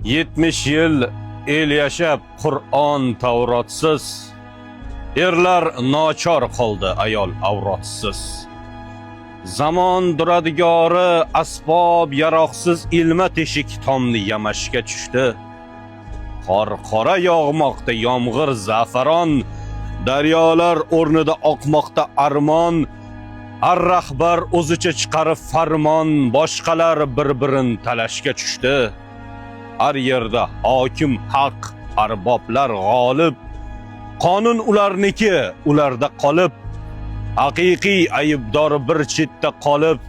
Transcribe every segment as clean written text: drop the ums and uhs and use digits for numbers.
70 yil el yashab Qur'on Tavrotsiz, erlar nochor qoldi ayol avrotsiz. Zamon duradigori asbob yaroqsiz ilma teshik tomni yamashga tushdi. Qor-qora yog'moqda yomg'ir zafaron, daryolar o'rnida oqmoqda armon. Har rahbar o'zicha chiqarib farmon, boshqalar bir-birin talashga tushdi. Har yerda hokim haq, arboblar g'olib. Qonun ularniki, ularda qolib. Haqiqiy aybdor bir chetda qolib,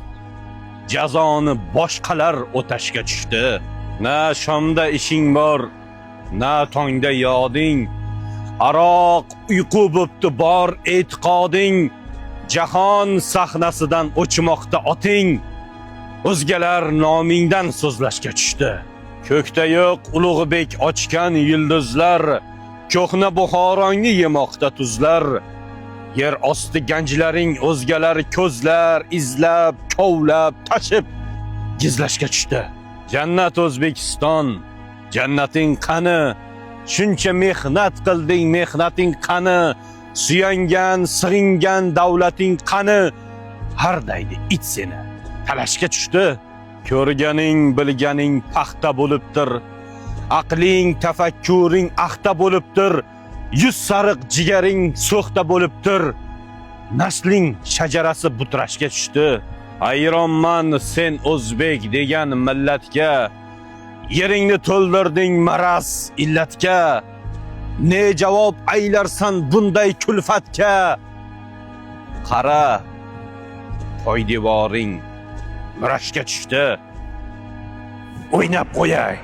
jazoni boshqalar o'tashga tushdi. Na shomda ishing bor, na tongda yoding. Aroq uyqu bo'pti bor e'tiqoding. Jahon sahnasidan o'chmoqda oting. O'zgalar nomingdan so'zlashga tushdi. Ko'kda yo'q ulug'bek ochgan yulduzlar, ko'hna Buxorongni yemoqda tuzlar. Yer osti ganjlaring o'zgalar ko'zlar izlab, kovlab, tashib gizlashga tushdi. Jannat O'zbekiston, jannating qani? Shuncha mehnat qilding, mehnating qani? Suyangan, sig'ingan davlating qani? Har daydi it seni talashga tushdi. Ko'rganing, bilganing paxta bo'libdir. Aqling, tafakkuring axta bo'libdir. Yuz sariq jigaring so'xta bo'libdir. Nasling shajarasi butrashga tushdi. Hayronman sen o'zbek degan millatga. Yeringni to'ldirding maraz illatga. Ne javob aylarsan bunday kulfatga? Qara, poydevoring murashga tushdi. O'ynab qo'yay.